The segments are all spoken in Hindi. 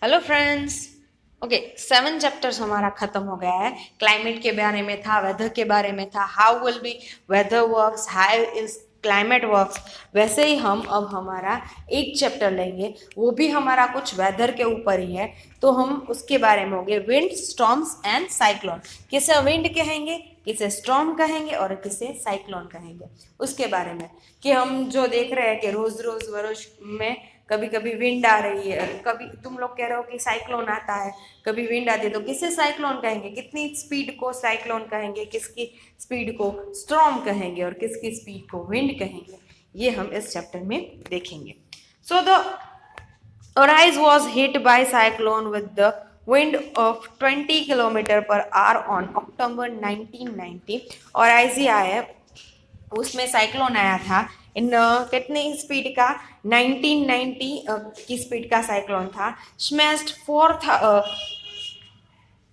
Hello friends. ओके, 7 चैप्टर्स हमारा खत्म हो गया है। क्लाइमेट के बारे में था, वेदर के बारे में था, how will be weather works, how is climate works. वैसे ही हम अब हमारा एक चैप्टर लेंगे, वो भी हमारा कुछ वेदर के ऊपर ही है। तो हम उसके बारे में होंगे विंड, स्टॉर्म्स एंड साइक्लोन। किसे विंड कहेंगे, किसे स्टॉर्म कहेंगे और किसे साइक्लोन कहेंगे, उसके बारे में। कि हम जो देख रहे हैं कि रोज रोज बरोज में कभी कभी विंड आ रही है, कभी तुम लोग कह रहे हो कि साइक्लोन आता है, कभी विंड आती है, तो किसे साइक्लोन कहेंगे, कितनी स्पीड को साइक्लोन कहेंगे, किसकी स्पीड को स्ट्रॉम कहेंगे और किसकी स्पीड को विंड कहेंगे, ये हम इस चैप्टर में देखेंगे। So the Orize was hit by cyclone with the wind of 20 kilometre per hour on October 1990। Orize ही आया है, उसमें साइक्लोन आया था इन कितनी स्पीड का, 1990 की स्पीड का साइक्लोन था। Smashed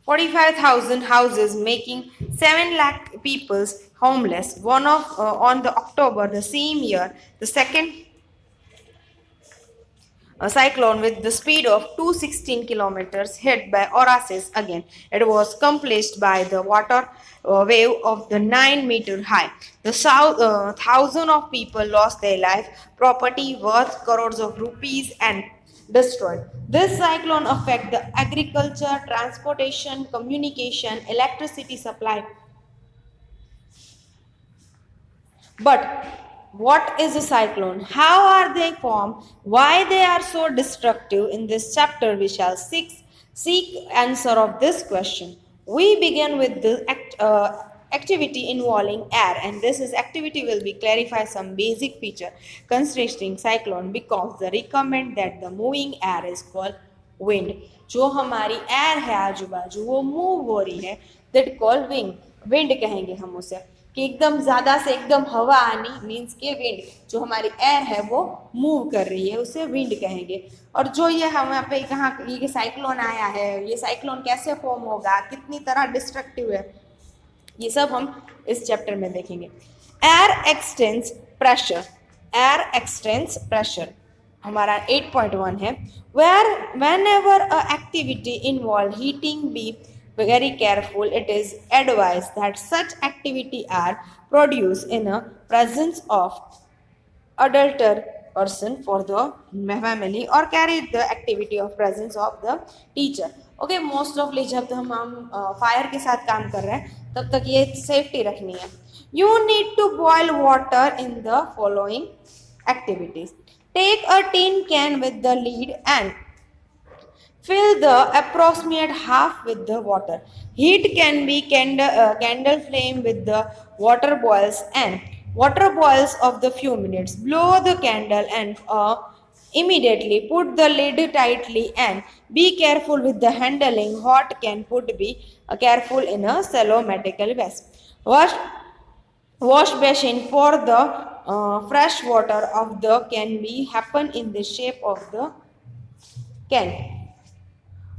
45,000 houses, making 7 lakh people homeless. One of on the October the same year, the second a cyclone with the speed of 216 kilometers hit by Orasis again. It was accomplished by the water wave of the 9-meter high. The thousand of people lost their life, property worth crores of rupees and destroyed. This cyclone affected the agriculture, transportation, communication, electricity supply. But what is a cyclone? How are they formed? Why they are so destructive? In this chapter, we shall seek answer of this question. We begin with the activity involving air, and this is activity will be clarify some basic feature considering cyclone because the recommend that the moving air is called wind. जो हमारी एयर है आजू बाजू वो मूव हो रही है, दैट कॉल विंड। विंड कहेंगे हम उसे, कि एकदम ज्यादा से एकदम हवा आनी मीन्स के विंड। जो हमारी एयर है वो मूव कर रही है, उसे विंड कहेंगे। और जो ये हम यहाँ पे कहाँ ये साइक्लोन आया है, ये साइक्लोन कैसे फॉर्म होगा, कितनी तरह डिस्ट्रक्टिव है, ये सब हम इस चैप्टर में देखेंगे। Air exerts pressure, air exerts pressure हमारा 8.1 है। Where whenever a activity involve heating be very careful. It is advised that such activity are produced in a presence of adulter person for the family or carry the activity of presence of the teacher. Okay, most of जब हम फायर के साथ काम कर रहे हैं तब तक ये सेफ्टी रखनी है। You need to boil water in the following activities. Take a tin can with the lid and fill the approximate half with the water. Heat can be candle flame with the water boils and water boils of the few minutes. Blow the candle and immediately put the lid tightly and be careful with the handling. Hot can put be careful in a shallow metal vessel. Wash basin for the fresh water of the can be happen in the shape of the can.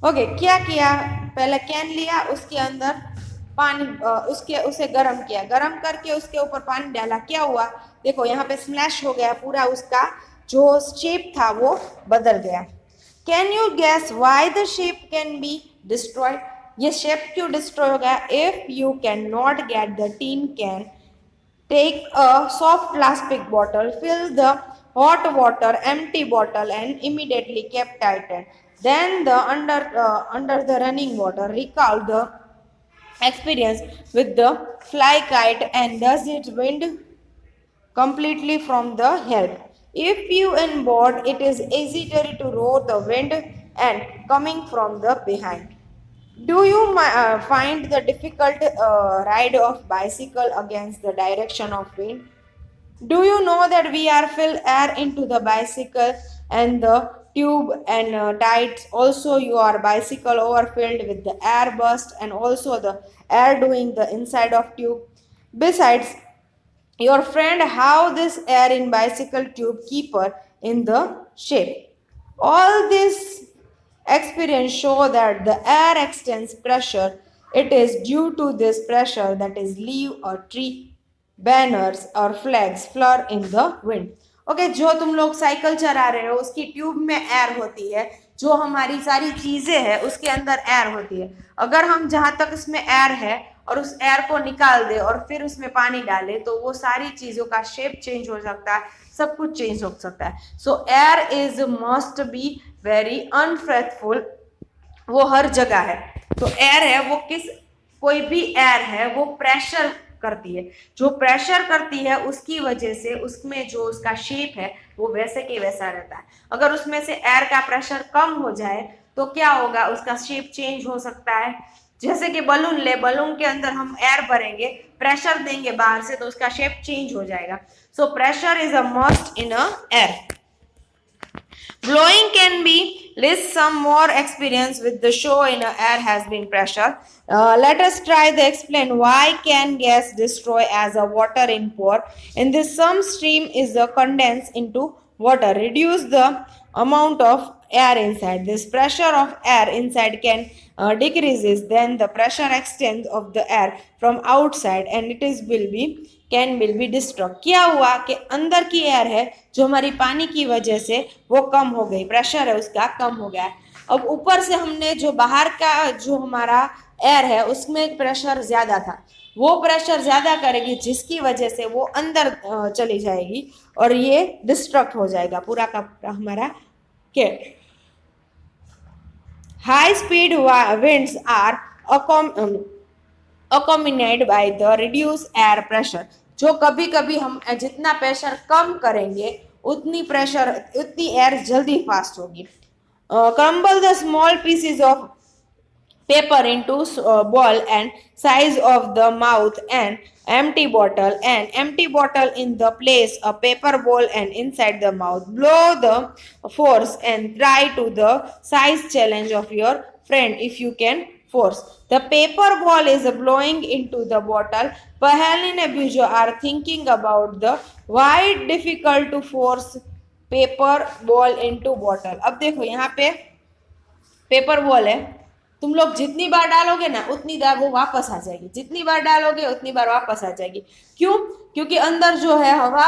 Okay, क्या किया, पहले कैन लिया, उसके अंदर पानी उसे गर्म किया, गर्म करके उसके ऊपर पानी डाला, क्या हुआ देखो यहाँ पे स्मैश हो गया पूरा, उसका जो शेप था वो बदल गया। Can you gas why the shape can be destroyed, ये शेप क्यों डिस्ट्रॉय हो गया? If you can not get the tin can, take a soft plastic bottle, fill the hot water, empty bottle, and immediately kept tightened. Then the under the running water, recall the experience with the fly kite and does it wind completely from the help. If you on board, it is easier to row the wind and coming from the behind. Do you find the difficult ride of bicycle against the direction of wind? Do you know that we are fill air into the bicycle and the tube and tides? Also, your bicycle overfilled with the air burst and also the air doing the inside of tube. Besides, your friend how this air in bicycle tube keeper in the shape. All this experience show that the air extends pressure. It is due to this pressure that is leaf or tree banners or flags flutter in the wind. Okay, जो तुम लोग साइकिल चला रहे हो उसकी ट्यूब में एयर होती है, जो हमारी सारी चीजें हैं उसके अंदर एयर होती है। अगर हम जहां तक इसमें एयर है और उस एयर को निकाल दे और फिर उसमें पानी डाले तो वो सारी चीजों का शेप चेंज हो सकता है, सब कुछ चेंज हो सकता है। सो air is must be very unfaithful, वो हर जगह है। तो एयर है वो कोई भी एयर है वो प्रेशर करती है, जो प्रेशर करती है उसकी वजह से उसमें जो उसका शेप है वो वैसे के वैसा रहता है। अगर उसमें से एयर का प्रेशर कम हो जाए तो क्या होगा, उसका शेप चेंज हो सकता है। जैसे कि बलून ले, बलून के अंदर हम एयर भरेंगे, प्रेशर देंगे बाहर से तो उसका शेप चेंज हो जाएगा। So pressure is a must in a air. Blowing can be list some more experience with the show in a air has been pressure. Let us try to explain why can gas destroy as a water in pour. In this some stream is the condense into water, reduce the amount of air inside. This pressure of air inside can decreases, then the pressure extends of the air from outside and it is will be can will be destroy. क्या हुआ कि अंदर की एयर है जो हमारी पानी की वजह से वो कम हो गई, प्रेशर है उसका कम हो गया है। अब ऊपर से हमने जो बाहर का जो हमारा एयर है उसमें प्रेशर ज्यादा था, वो प्रेशर ज्यादा करेगी जिसकी वजह से वो अंदर चली जाएगी और ये डिस्ट्रक्ट हो जाएगा पूरा का पूरा हमारा के। High speed winds are accompanied by the reduced air pressure। जो कभी कभी हम जितना प्रेशर कम करेंगे उतनी एयर जल्दी फास्ट होगी। Crumble the small pieces of paper into ball and size of the mouth and empty bottle in the place a paper ball and inside the mouth, blow the force and try to the size challenge of your friend if you can force the paper ball is blowing into the bottle. Pahalin and Bujo are thinking about the why difficult to force paper ball into bottle। अब देखो यहाँ पे पेपर बॉल है, तुम लोग जितनी बार डालोगे ना उतनी बार वो वापस आ जाएगी, जितनी बार डालोगे उतनी बार वापस आ जाएगी। क्यों? क्योंकि अंदर जो है हवा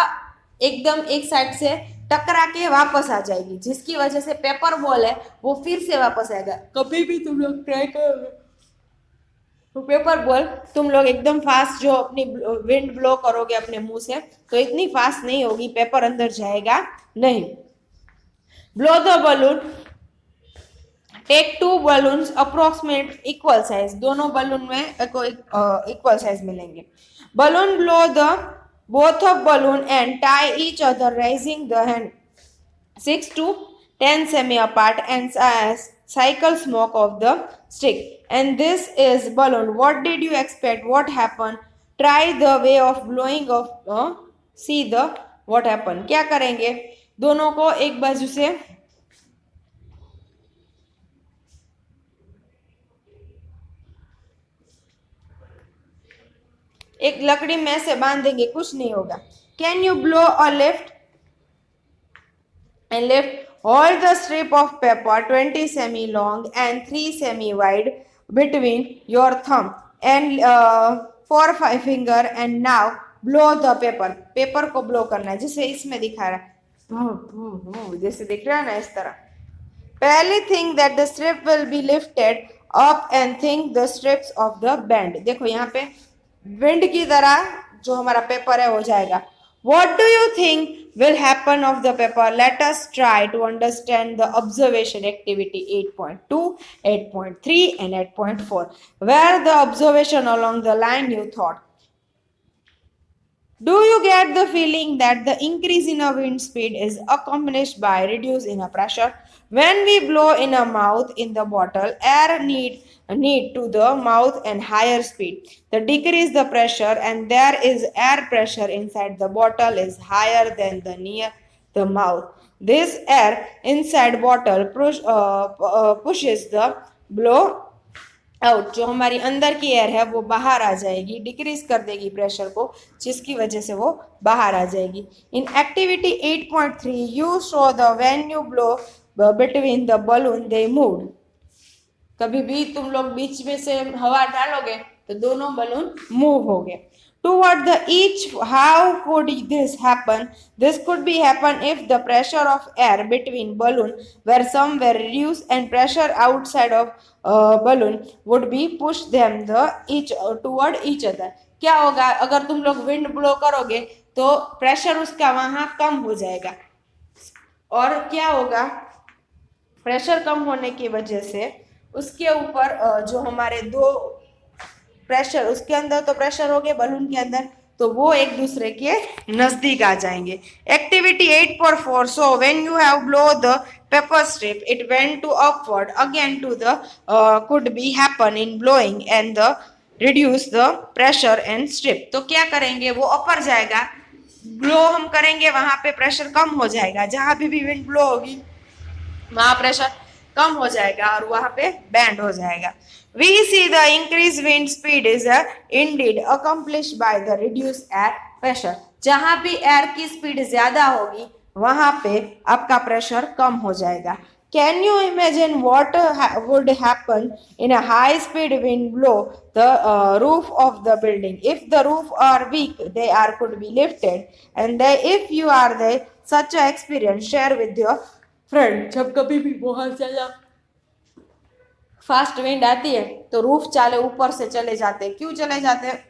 एकदम एक साइड से टकरा के वापस आ जाएगी, जिसकी वजह से पेपर बॉल है वो फिर से वापस आएगा। कभी भी तुम लोग ट्राई करोगे तो पेपर बॉल तुम लोग एकदम फास्ट जो अपनी विंड ब्लो करोगे अपने मुंह से तो इतनी फास्ट नहीं होगी, पेपर अंदर जाएगा नहीं। Blow the balloon, take two balloons approximate equal size, दोनों बलून में इक्वल साइज मिलेंगे। Balloon blow the both of balloon and tie each other raising the hand 6 to 10 semi apart and cycle smoke of the stick and this is balloon। what did you expect, what happened, try the way of blowing of see the what happened। क्या करेंगे, दोनों को एक बाजू से एक लकड़ी में से बांधेंगे, कुछ नहीं होगा। Can you blow a lift and lift all the strip of paper 20 semi long and 3 semi wide between your thumb and 4-5 finger and now blow the paper। Paper को ब्लो करना है जैसे इसमें दिखा रहा है, जैसे दिख रहा है ना इस तरह। पहली thing that the strip will be lifted up and think the strips of the band. देखो यहाँ पे विंड की तरह जो हमारा पेपर है हो जाएगा। What do you think will happen of the paper? Let us try to understand the observation activity 8.2, 8.3 and 8.4 where the observation along the line you thought। Do you get the feeling that the increase in a wind speed is accompanied by reduce in a pressure? When we blow in a mouth in the bottle, air need to the mouth and higher speed. The decrease the pressure and there is air pressure inside the bottle is higher than the near the mouth. This air inside bottle pushes the blow out, जो हमारी अंदर की एयर है वो बाहर आ जाएगी, डिक्रीज कर देगी प्रेशर को जिसकी वजह से वो बाहर आ जाएगी। In activity 8.3 you show the when you blow between the balloon they move. कभी भी तुम लोग बीच में से हवा डालोगे तो दोनों बलून मूव हो गए। toward the each. How could this happen? This could be happen if the pressure of air between balloon were somewhere reduced and pressure outside of balloon would be push them the each toward each other. क्या होगा अगर तुम लोग विंड ब्लो करोगे तो प्रेशर उसका वहां कम हो जाएगा और क्या होगा प्रेशर कम होने की वजह से उसके ऊपर जो हमारे दो प्रेशर उसके अंदर तो प्रेशर हो गए बलून के अंदर तो वो एक दूसरे के नजदीक आ जाएंगे activity 8.4 so when you have blow the paper strip it went to upward again to the could be happen in blowing and the reduce the pressure and strip तो क्या करेंगे वो अपर जाएगा ब्लो हम करेंगे वहां पे प्रेशर कम हो जाएगा जहां भी विंड ब्लो होगी वहां प्रेशर कम हो जाएगा और वहां पे बैंड हो जाएगा we see the increased wind speed is indeed accomplished by the reduced air pressure जहां भी एयर की स्पीड ज्यादा होगी वहां पे आपका प्रेशर कम हो जाएगा can you imagine what would happen in a high speed wind blow the roof of the building if the roof are weak they are could be lifted and they, if you are there such a experience share with your friend जब कभी भी बहुत ज्यादा फास्ट विंड आती है तो रूफ चाले ऊपर से चले जाते हैं क्यों चले जाते हैं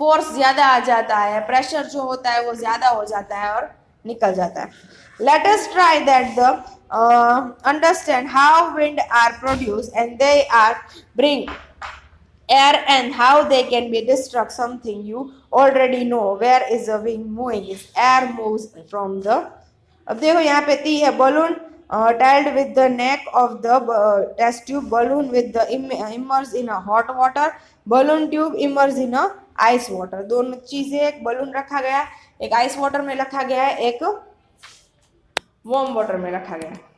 फोर्स ज्यादा आ जाता है प्रेशर जो होता है वो ज्यादा हो जाता है और निकल जाता है let us try that the understand how wind are produce and they are bring air and how they can be destruct something you already know where is the wind moving is air moves from the अब देखो यहाँ पे ती है balloon tied with the neck of the test tube balloon with the immersed in a hot water balloon tube immersed in a ice water दोनों चीजें एक बलून रखा गया एक आइस वाटर में रखा गया है एक वार्म वाटर में रखा गया है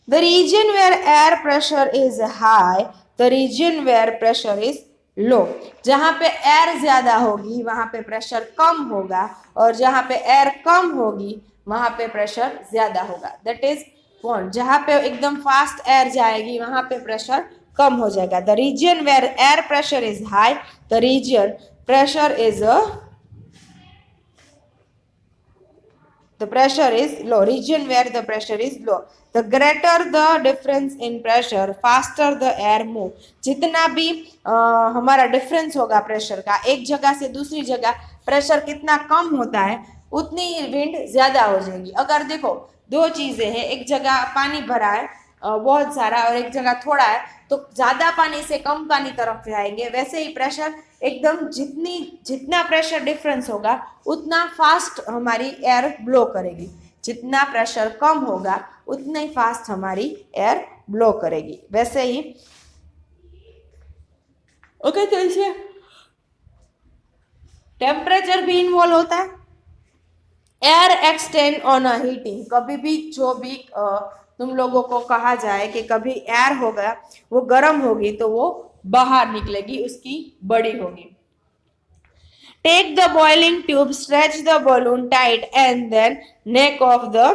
The region where air pressure is high, the region where pressure is low. जहां पे एयर ज्यादा होगी वहां पे प्रेशर कम होगा और जहां पे एयर कम होगी वहां पे प्रेशर ज्यादा होगा दैट इज पॉइंट जहां पे एकदम फास्ट एयर जाएगी वहां पे प्रेशर कम हो जाएगा the region where air pressure is high the region pressure is the pressure is low region where the pressure is low the greater the difference in pressure faster the air move जितना भी हमारा डिफरेंस होगा प्रेशर का एक जगह से दूसरी जगह प्रेशर कितना कम होता है उतनी विंड ज्यादा हो जाएगी अगर देखो दो चीजें हैं एक जगह पानी भरा है बहुत सारा और एक जगह थोड़ा है तो ज्यादा पानी से कम पानी तरफ जाएंगे वैसे ही प्रेशर एकदम जितना प्रेशर डिफरेंस होगा उतना फास्ट हमारी एयर ब्लो करेगी जितना प्रेशर कम होगा उतना ही फास्ट हमारी एयर ब्लो करेगी वैसे ही ओके तो इसे टेम्परेचर भी इन्वॉल्व होता है air extend on a heating कभी भी जो भी तुम लोगों को कहा जाए कि कभी एयर होगा वो गर्म होगी तो वो बाहर निकलेगी उसकी बड़ी होगी take the boiling tube stretch the balloon tight and then neck of the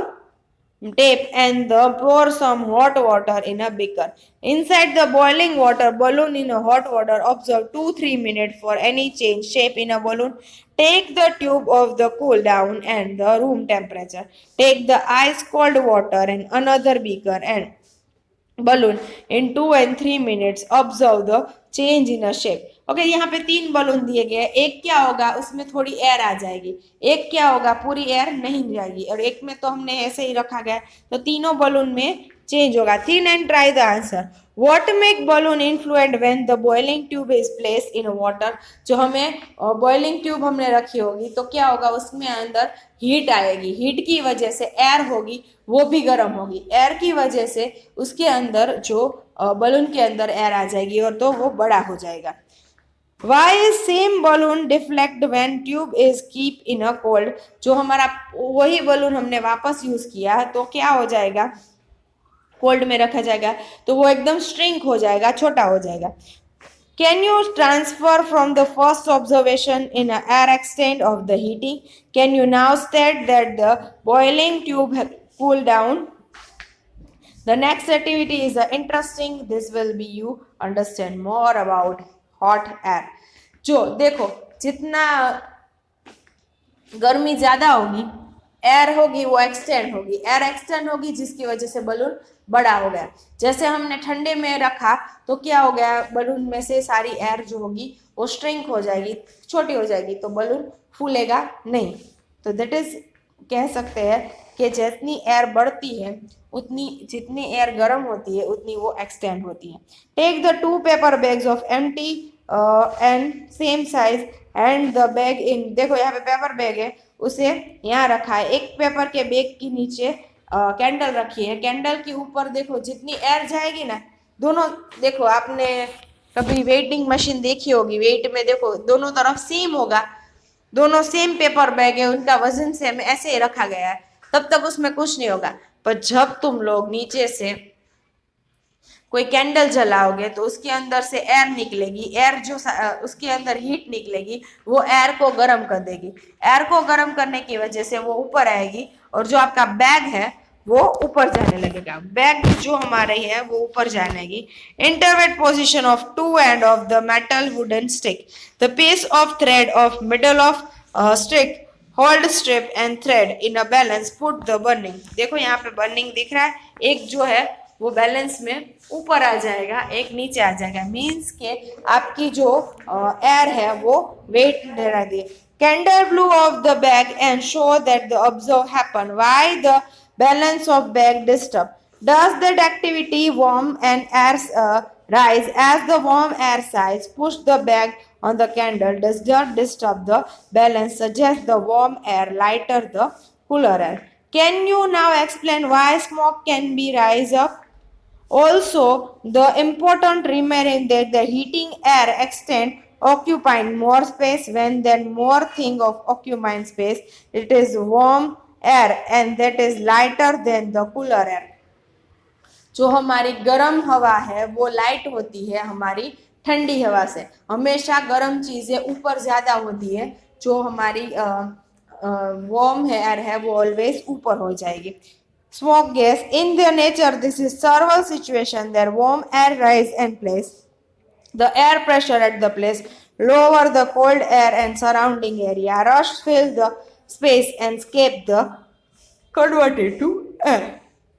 tape and pour some hot water in a beaker inside the boiling water balloon in a hot water observe 2-3 minutes for any change shape in a balloon take the tube of the cool down and the room temperature take the ice cold water and another beaker and balloon in 2 and 3 minutes observe the change in a shape okay यहाँ पे 3 बलून दिए गए एक क्या होगा उसमें थोड़ी एयर आ जाएगी एक क्या होगा पूरी एयर नहीं जाएगी और एक में तो हमने ऐसे ही रखा गया तो तीनों बलून में चेंज होगा thin and try the answer what make balloon influential when the boiling tube is place in water जो हमें बॉइलिंग ट्यूब हमने रखी होगी तो क्या होगा उसमें अंदर हीट आएगी हीट की वजह से एयर होगी वो भी गर्म होगी एयर की वजह से उसके अंदर जो बलून के अंदर एयर आ जाएगी और तो वो बड़ा हो जाएगा Why is same balloon deflect when tube is keep in a cold जो हमारा वही बलून हमने वापस यूज किया तो क्या हो जाएगा कोल्ड में रखा जाएगा तो वो एकदम श्रिंक हो जाएगा छोटा हो जाएगा Can you transfer from the first observation in a air exchange of the heating? Can you now state that the boiling tube cool down? The next activity is interesting. This will be you understand more about hot air. जो देखो जितना गर्मी ज्यादा होगी, एयर होगी वो एक्सटेंड होगी, एयर एक्सटेंड होगी जिसकी वजह से बलून बड़ा हो गया। जैसे हमने ठंडे में रखा तो क्या हो गया, बलून में से सारी एयर जो होगी वो श्रिंक हो जाएगी, छोटी हो जाएगी, तो बलून फूलेगा नहीं। तो दैट इज कह सकते हैं कि जितनी एयर बढ़ती है उतनी, जितनी एयर गर्म होती है उतनी वो एक्सटेंड होती है। Take the 2 paper bags of empty and same size and the bag in, देखो यहाँ पे पेपर बैग है उसे यहाँ रखा है, एक पेपर के बैग के नीचे कैंडल रखी है, कैंडल के ऊपर देखो जितनी एयर जाएगी ना, दोनों देखो आपने कभी वेटिंग मशीन देखी होगी, वेट में देखो दोनों तरफ सेम होगा, दोनों सेम पेपर बैग है, उनका वजन सेम, ऐसे ही रखा गया है, तब तक उसमें कुछ नहीं होगा। पर जब तुम लोग नीचे से कोई कैंडल जलाओगे तो उसके अंदर से एयर निकलेगी, एयर जो उसके अंदर हीट निकलेगी वो एयर को गर्म कर देगी, एयर को गर्म करने की वजह से वो ऊपर आएगी और जो आपका बैग है वो ऊपर जाने लगेगा, बैग जो हमारी है वो ऊपर जाने लगी। इंटरवेट position of two end of the metal wooden stick, the piece of thread of middle of stick, hold strip and thread in a balance, put the burning, देखो यहाँ पे बर्निंग दिख रहा है, एक जो है वो बैलेंस में ऊपर आ जाएगा, एक नीचे आ जाएगा, मीन्स के आपकी जो एयर है वो वेट दे दी। Candle blow of the bag and show that the observe happen, why the balance of bag disturb, does that activity warm and air rise as the warm air size push the bag on the candle does not disturb the balance, suggest the warm air lighter the cooler air. Can you now explain why smoke can be rise up? Also, the important remaining that the heating air extend occupying more space when then more thing of occupying space, it is warm air and that is lighter than the cooler air. जो हमारी गर्म हवा है वो लाइट होती है हमारी ठंडी हवा से, हमेशा गर्म चीजें ऊपर ज्यादा होती है, जो हमारी वार्म एयर है वो ऑलवेज ऊपर हो जाएगी। Smoke gas in their nature, this is several situation their warm air rise and place the air pressure at the place, lower the cold air and surrounding area, rush fill the space and escape the converted to air.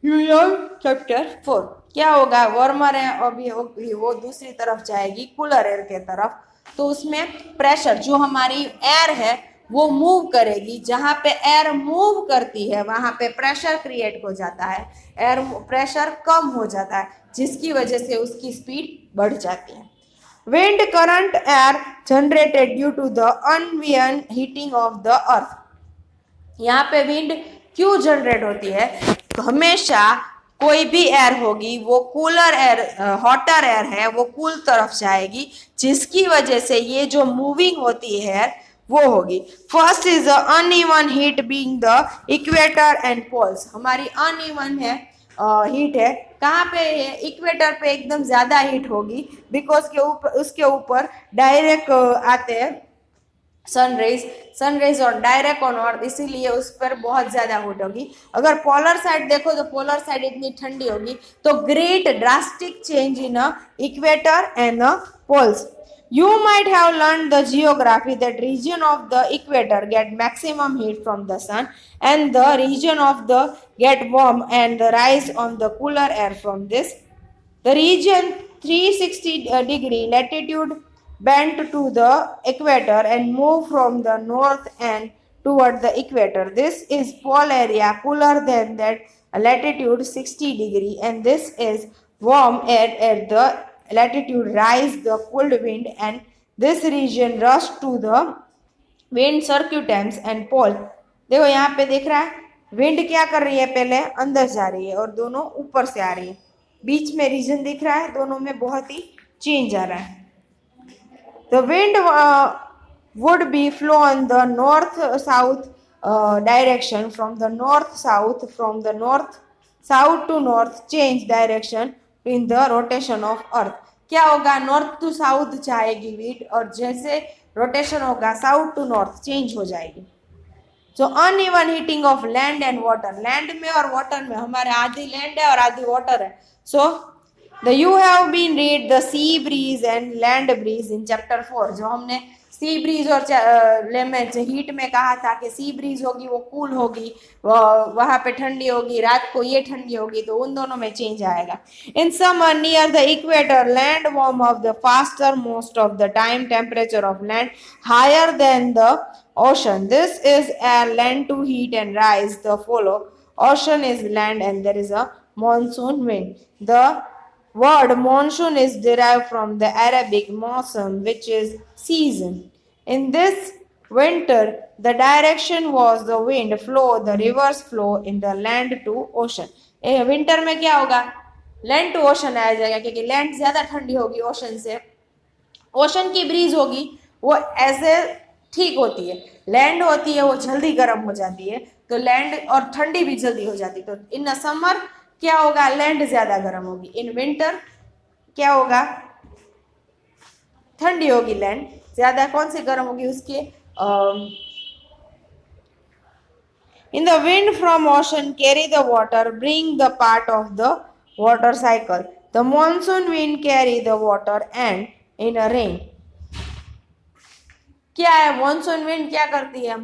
Chapter 4 क्या होगा, वार्मर है अभी होगी वो दूसरी तरफ जाएगी कूलर एयर के तरफ, तो उसमें प्रेशर जो हमारी एयर है वो मूव करेगी, जहां पे एयर मूव करती है वहां पे प्रेशर क्रिएट हो जाता है, एयर प्रेशर कम हो जाता है जिसकी वजह से उसकी स्पीड बढ़ जाती है। Wind current air generated due to the uneven heating of the earth, यहाँ पे विंड क्यों जनरेट होती है, तो हमेशा कोई भी एयर होगी वो कूलर एयर, हॉटर एयर है वो कूल तरफ जाएगी, जिसकी वजह से ये जो मूविंग होती है वो होगी। First is the uneven heat being the equator and poles, हमारी अनइवन है हीट है, कहाँ पे है, इक्वेटर पे एकदम ज्यादा हीट होगी, बिकॉज के ऊपर उसके ऊपर डायरेक्ट आते हैं सनरेज और डायरेक्ट ऑन अर्थ, इसीलिए उस पर बहुत ज्यादा हीट होगी। अगर पोलर साइड देखो तो पोलर साइड इतनी ठंडी होगी, तो great drastic change in equator and poles. You might have learned the geography that region of the equator get maximum heat from the sun and the region of the get warm and the rise on the cooler air from this. The region 360 degree latitude bent to the equator and move from the north and toward the equator. This is pole area cooler than that latitude 60 degree and this is warm air at the latitude rise the cold wind and this region rush to the wind circumference and pole। देखो यहाँ पे दिख रहा है विंड क्या कर रही है, पहले अंदर जा रही है और दोनों ऊपर से आ रही है, बीच में रीजन दिख रहा है, दोनों में बहुत ही चेंज आ रहा है। The wind would be flow on the north south direction from the north south to north change direction in the rotation of earth। क्या होगा, नॉर्थ टू साउथ जाएगी विंड और जैसे रोटेशन होगा साउथ टू नॉर्थ चेंज हो जाएगी। जो uneven heating of land and water, land में और वाटर में, हमारे आधी लैंड है और आधी वाटर है, सो You have been read the sea breeze and land breeze in chapter 4. जो हमने सी ब्रीज और हीट में कहा था कि सी ब्रीज होगी वो कूल होगी, वहां पे ठंडी होगी, रात को ये ठंडी होगी, तो उन दोनों में चेंज आएगा. In summer near the equator land warm of the faster most of the time temperature of land higher than the ocean. This is a land to heat and rise. The follow. Ocean is land and there is a monsoon wind. The word monsoon is derived from the Arabic mawsum, which is season. In this winter, the direction was the wind flow, the reverse flow in the land to ocean. Winter में क्या होगा? लैंड टू ओशन आया जाएगा, क्योंकि लैंड ज्यादा ठंडी होगी ओशन से. ओशन की ब्रीज होगी वो ऐसे ठीक होती है, लैंड होती है वो जल्दी गर्म हो जाती है, तो लैंड और ठंडी भी जल्दी हो जाती है. तो इन समर क्या होगा? लैंड ज्यादा गर्म होगी. इन विंटर क्या होगा? ठंडी होगी लैंड ज्यादा. कौन सी गर्म होगी? उसके in the wind from ocean carry the water bring the part of the water cycle. The monsoon wind carry the water and in a rain. क्या है? मॉनसून विंड क्या करती है?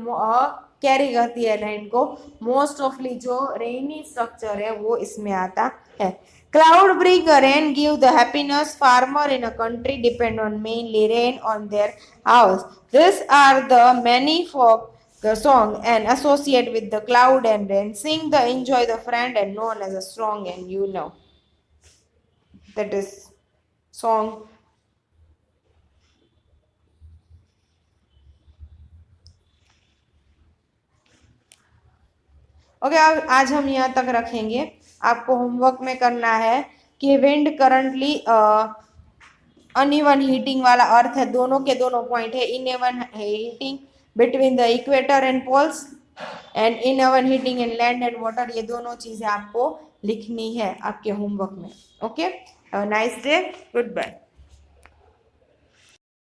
कैरी करती है रेन को. मोस्ट ऑफली जो रेनी स्ट्रक्चर है वो इसमें आता है. Cloud bring rain give the happiness. Farmer in a country depend on mainly rain on their house. This are the many folk song and associate with the cloud and rain. Sing the enjoy the friend and known as a song and you know. That is song. Okay आज हम यहाँ तक रखेंगे. आपको होमवर्क में करना है कि विंड करंटली अनइवन हीटिंग वाला अर्थ है. दोनों के दोनों पॉइंट है. Uneven heating between the equator and poles and uneven heating in land and water. ये दोनों चीजें आपको लिखनी है आपके होमवर्क में. Okay, have a nice day. Good bye.